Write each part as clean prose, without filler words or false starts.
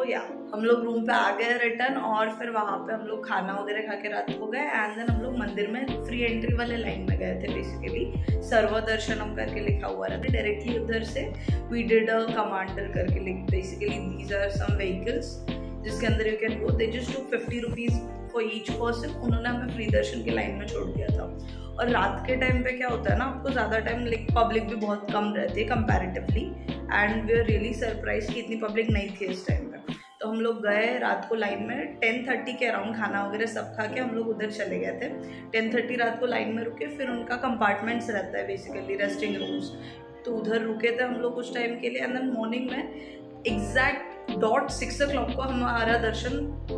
या हम लोग रूम पे आ गए रिटर्न, और फिर वहाँ पे हम लोग खाना वगैरह खा के रात को गए। एंड देन हम लोग मंदिर में फ्री एंट्री वाले लाइन में गए थे। बेसिकली सर्व दर्शनम करके लिखा हुआ रहता है, डायरेक्टली उधर से वी डिड अ कमांडर करके। Basically these are some vehicles जिसके अंदर you can go. They just to 50 rupees for each person. उन्होंने हमें फ्री दर्शन की लाइन में छोड़ दिया था। और रात के टाइम पे क्या होता है ना, आपको ज़्यादा टाइम पब्लिक भी बहुत कम रहती है comparatively, and we are really surprise कि इतनी पब्लिक नहीं थी इस टाइम पे। तो हम लोग गए रात को लाइन में 10:30 के अराउंड, खाना वगैरह सब खा के हम लोग उधर चले गए थे। 10:30 रात को लाइन में रुके। फिर उनका कंपार्टमेंट्स रहता है बेसिकली, रेस्टिंग रूम्स, तो उधर रुके थे हम लोग कुछ टाइम के लिए। एंड देन मॉर्निंग में एग्जैक्ट डॉट 6 o'clock को हमारा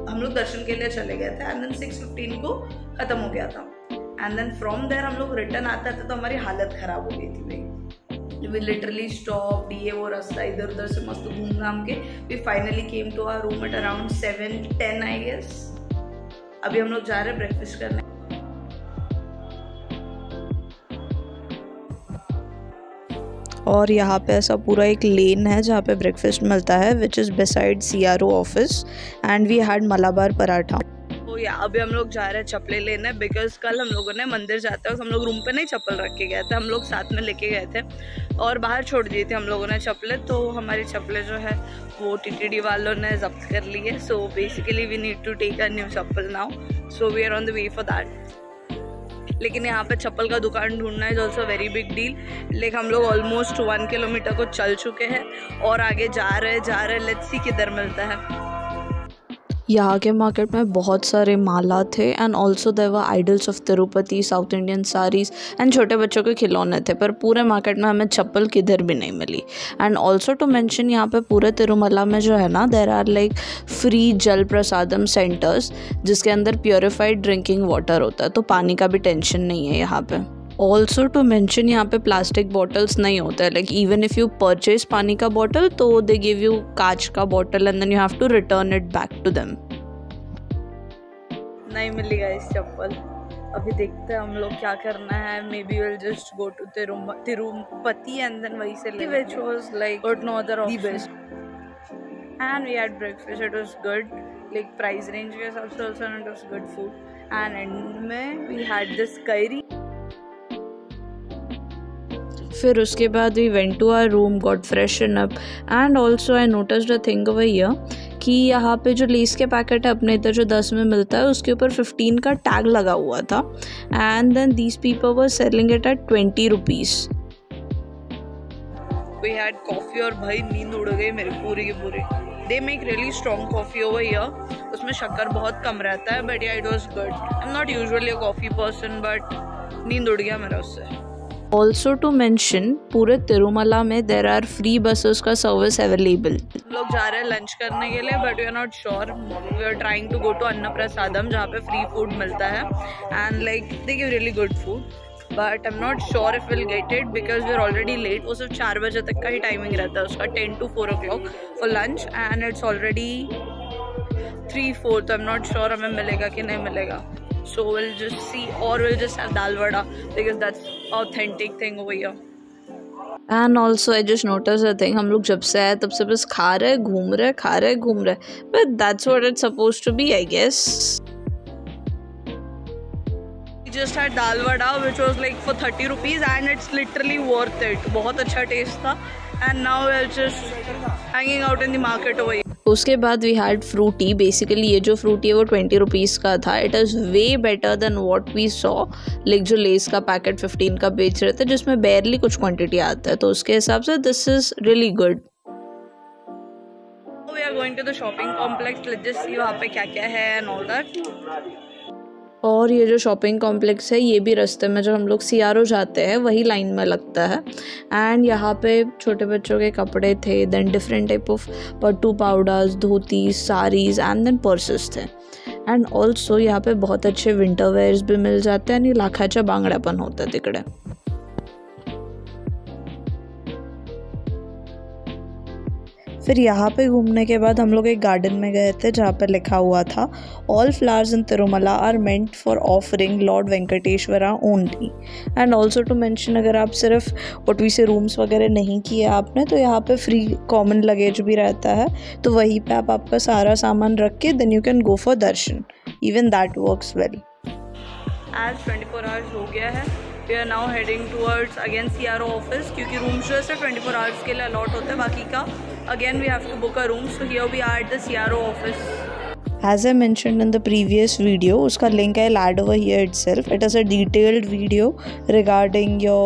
हम लोग दर्शन के लिए चले गए थे। एंड देन 6:15 को ख़त्म हो गया था। एंड देन फ्रॉम देयर हम लोग रिटर्न आते थे तो हमारी हालत ख़राब हो गई थी भाई। वी लिटरली स्टॉप, ये वो रास्ता इधर उधर से मस्त घूम घाम के we finally came to our room at around 7:10 I guess. अभी हम लोग जा रहे हैं ब्रेकफास्ट करने। और यहाँ पे ऐसा पूरा एक लेन है जहाँ पे ब्रेकफास्ट मिलता है, which is beside CRO office. And we had Malabar paratha. तो या अभी हम लोग जा रहे हैं चप्पलें लेने, बिकॉज कल हम लोगों ने मंदिर जाते वक्त हम लोग रूम पे नहीं चप्पल रख के गए थे, हम लोग साथ में लेके गए थे और बाहर छोड़ दिए थे हम लोगों ने चप्पलें। तो हमारी चप्पलें जो है वो TTD वालों ने जब्त कर ली है। So basically we need to take a new chappal now, so we are on the way for that. लेकिन यहाँ पे चप्पल का दुकान ढूंढना is also very big deal. लेकिन हम लोग ऑलमोस्ट 1 किलोमीटर को चल चुके हैं और आगे जा रहे लेट्स सी किधर मिलता है। यहाँ के मार्केट में बहुत सारे माला थे and also there were idols of Tirupati, South Indian saris and छोटे बच्चों के खिलौने थे। पर पूरे मार्केट में हमें चप्पल किधर भी नहीं मिली। एंड ऑल्सो टू मेंशन, यहाँ पे पूरे तिरुमला में जो है ना, देयर आर लाइक फ्री जल प्रसादम सेंटर्स जिसके अंदर प्योरीफाइड ड्रिंकिंग वाटर होता है, तो पानी का भी टेंशन नहीं है यहाँ पे। ऑल्सो टू मेंशन, यहाँ पे प्लास्टिक बॉटल्स नहीं होता है। Like even if you purchase पानी का बॉटल तो दे गिव यू कांच का bottle and then you have to return it back to them. नहीं मिली गाइस चप्पल। अभी देखते हैं हम लोग क्या करना है। Maybe will just go to Tirupati and then वहीं से ले, which was like got no other option. And we had breakfast, it was good, like price range के हिसाब से also it was good food. And end में we had this curry. फिर उसके बाद we went to our room, got freshen up and also I noticed a thing over here कि यहाँ पे जो लेस के पैकेट है अपने इधर जो 10 में मिलता है उसके ऊपर 15 का टैग लगा हुआ था। And then these people were selling it at 20 rupees. We had coffee और भाई नींद उड़ गई मेरी पूरी की पूरी। They make really strong coffee over here, उसमें शक्कर बहुत कम रहता है, but yeah it was good. I am not usually a coffee person, but नींद उड़ गया मेरा उससे। ऑल्सो टू मेंशन, पूरे तिरुमला में देर आर फ्री बसेस का सर्विस अवेलेबल। लोग जा रहे हैं लंच करने के लिए, but we are not sure. We are trying to go to Anna Prasadam जहाँ पे फ्री फूड मिलता है and like they give really good food, but I am not sure if will get it because we are already late. वो सिर्फ 4 बजे तक का ही timing रहता है उसका, 10 to 4 o'clock for lunch and it's already 3-4, तो आई एम नॉट श्योर हमें मिलेगा कि नहीं मिलेगा। So we'll just see, or we'll just have dal vada because that's authentic thing over here. And also I just noticed a thing, हम लोग जब से आए तब से बस खा रहे घूम रहे, खा रहे घूम रहे, but that's what it's supposed to be, I guess. We just had dal vada which was like for 30 rupees and it's literally worth it. बहुत अच्छा टेस्ट था and now we're just hanging out in the market over here. उसके बाद we had Frooti. Basically ये जो Frooti है वो 20 rupees का था। It is way better than what we saw, like जो लेस का पैकेट 15 का बेच रहे थे जिसमें बेयरली कुछ क्वांटिटी आता है, तो उसके हिसाब से this is really good. We are going to the shopping complex, let's just see वहाँ पे क्या क्या है एंड ऑल दैट। और ये जो शॉपिंग कॉम्प्लेक्स है ये भी रास्ते में जब हम लोग CRO जाते हैं वही लाइन में लगता है। एंड यहाँ पे छोटे बच्चों के कपड़े थे, then different type of pattu powders, dhoti, saris and then purses थे। एंड ऑल्सो यहाँ पे बहुत अच्छे विंटर वेयर्स भी मिल जाते हैं आणि लाखाच्या बांगड्या पण होत्या तिकडे। फिर यहाँ पे घूमने के बाद हम लोग एक गार्डन में गए थे जहाँ पे लिखा हुआ था all flowers in Tirumala are meant for offering Lord Venkateswara only. And also to mention, अगर आप सिर्फ व्हाट वी से रूम्स वगैरह नहीं किए आपने तो यहाँ पे फ्री कॉमन लगेज भी रहता है, तो वहीं पे आप आपका सारा सामान रख के then you can go for darshan. Even that works well. आज 24 आवर्स हो गया है, we are now heading towards again CRO office, क्योंकि रूम्स जो है सिर्फ 24 आवर्स के लिए अलॉट होते हैं, बाकी का again we have to book a room. So here we are at the CRO office. As I mentioned in the previous video, उसका link I'll add over here itself. It is a detailed video regarding your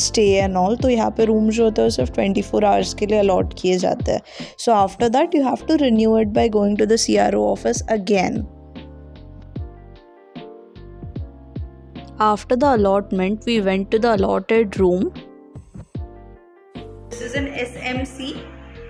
stay and all. तो यहाँ पे room जो होता है सिर्फ 24 hours के लिए अलॉट किए जाते हैं। So after that you have to renew it by going to the CRO office again. After the allotment, we went to the allotted room. This is an SMC.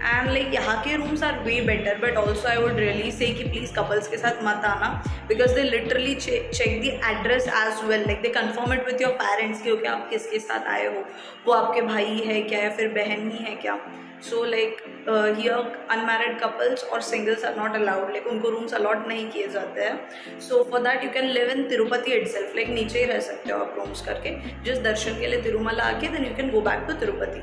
And like यहाँ के rooms are way better, but also I would really say कि please couples के साथ मत आना, because they literally check the address as well, like they confirm it with your parents कि आप किसके साथ आए हो, वो आपके भाई है क्या या फिर बहन ही है क्या। So like here unmarried couples और singles are not allowed, like उनको रूम्स अलॉट नहीं किए जाते हैं। So for that you can live in Tirupati itself, like नीचे ही रह सकते हो आप रूम्स करके, जिस दर्शन के लिए तिरुमला आके then you can go back to Tirupati.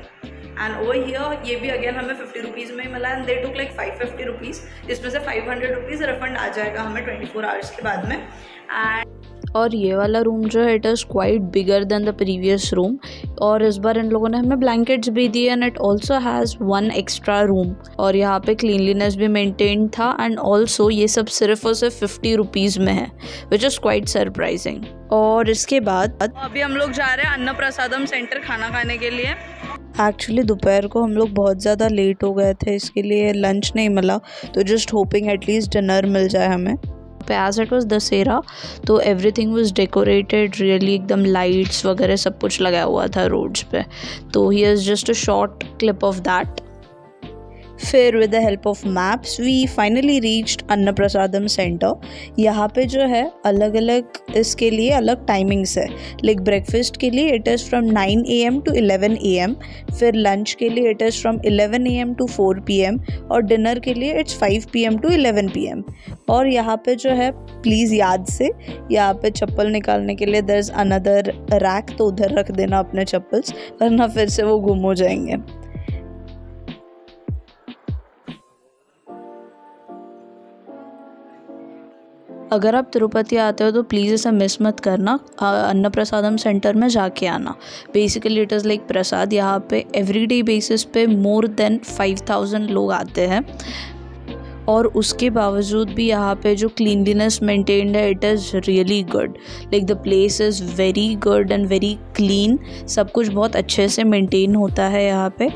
And over here ये भी अगेन हमें 50 रुपीज़ में ही मिला, and they took like 550 rupees, इसमें से 500 रुपीज़ रिफंड आ जाएगा हमें 24 आवर्स के बाद में। एंड और ये वाला रूम जो है it is quite bigger than the previous room, और इस बार इन लोगों ने हमें ब्लैंकेट्स भी दिए, and it also has 1 extra room, और यहाँ पे क्लीनलीनेस भी मेंटेन था, एंड ऑल्सो ये सब सिर्फ और सिर्फ 50 रुपीज़ में है, विच इज़ क्वाइट सरप्राइजिंग। और इसके बाद अभी हम लोग जा रहे हैं अन्ना प्रसादम सेंटर खाना खाने के लिए। एक्चुअली दोपहर को हम लोग बहुत ज़्यादा लेट हो गए थे, इसके लिए लंच नहीं मिला, तो जस्ट होपिंग एटलीस्ट डिनर मिल जाए हमें। एज इट वॉज दशहरा तो एवरीथिंग वॉज डेकोरेटेड रियली, एकदम लाइट्स वगैरह सब कुछ लगा हुआ था रोड्स पे, तो here is just a short clip of that. फिर with the help of maps we finally reached Anna Prasadam centre. यहाँ पे जो है अलग अलग इसके लिए अलग टाइमिंग्स है, लाइक ब्रेकफास्ट के लिए it is from 9 AM to 11 AM, फिर लंच के लिए it is from 11 AM to 4 PM, और डिनर के लिए इट्स 5 PM to 11 PM। और यहाँ पे जो है प्लीज़ याद से यहाँ पे चप्पल निकालने के लिए देयर इज़ अनदर रैक, तो उधर रख देना अपने चप्पल्स, वरना फिर से वो गुम हो जाएंगे। अगर आप तिरुपति आते हो तो प्लीज़ इसे मिस मत करना, अन्ना प्रसादम सेंटर में जाके आना। बेसिकली इट इज़ लाइक प्रसाद, यहाँ पे एवरीडे बेसिस पे मोर देन 5000 लोग आते हैं, और उसके बावजूद भी यहाँ पे जो क्लीनलीनेस मेंटेन्ड है it is really good, like the place is very good and very clean, सब कुछ बहुत अच्छे से मेंटेन होता है यहाँ पे।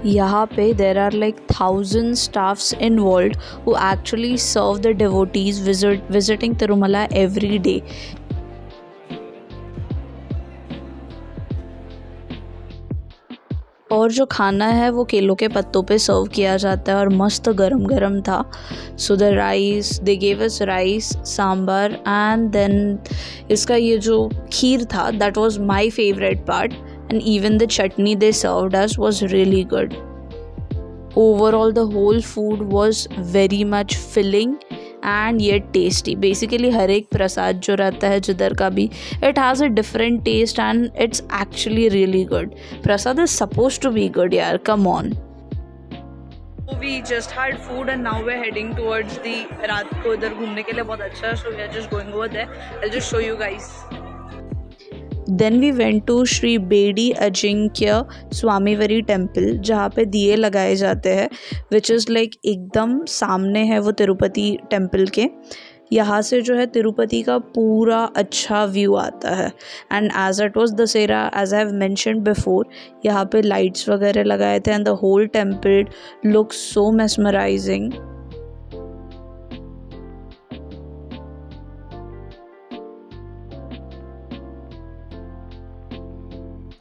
यहाँ पे there are like 1000 staffs involved who actually serve the devotees visiting Tirumala every day. और जो खाना है वो केलों के पत्तों पे सर्व किया जाता है और मस्त गरम गरम था। So the rice, they gave us rice, sambar, and then इसका ये जो खीर था that was my favourite part, and even the chutney they served us was really good. Overall the whole food was very much filling and yet tasty. Basically हर एक प्रसाद जो रहता है जिधर का भी it has a different taste and it's actually really good. Prasad is supposed to be good यार, come on. We just had food and now we're heading towards the रात को इधर घूमने के लिए बहुत अच्छा है, so we are just going over there. I'll just show you guys. Then we went to Shri Bedi Ajinkya Swamivari temple, जहाँ पे दिए लगाए जाते हैं, विच इज़ लाइक एकदम सामने है वो तिरुपति टेम्पल के। यहाँ से जो है तिरुपति का पूरा अच्छा व्यू आता है, and as it was Dussehra as I have mentioned before, यहाँ पे लाइट्स वगैरह लगाए थे and the whole temple looks so mesmerising.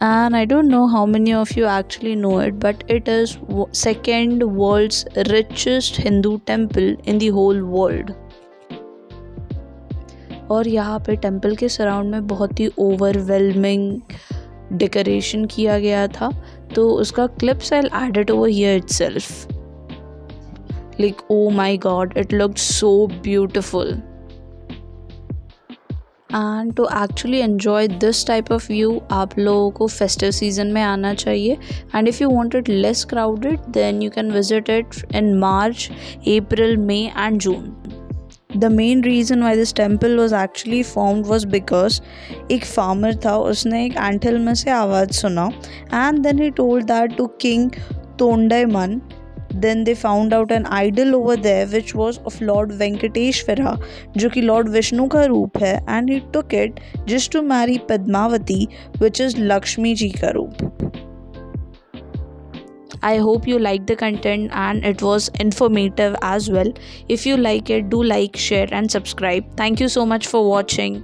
And I don't know how many of you actually know it, but it is second world's richest Hindu temple in the whole world. और यहाँ पे temple के surround में बहुत ही overwhelming decoration किया गया था, तो उसका clips I will add it over here itself. Like, oh my god, it looked so beautiful. And to actually enjoy this type of view, आप लोगों को festive season में आना चाहिए. And if you want it less crowded, then you can visit it in March, April, May and June. The main reason why this temple was actually formed was because एक farmer था, उसने एक anthill में से आवाज़ सुना, and then he told that to King Tondaiman. Then they found out an idol over there which was of Lord Venkateshwara, जो कि Lord Vishnu का रूप है, and he took it just to marry Padmavati, which is Lakshmi जी का रूप. I hope you liked the content and it was informative as well. If you like it, do like, share and subscribe. Thank you so much for watching.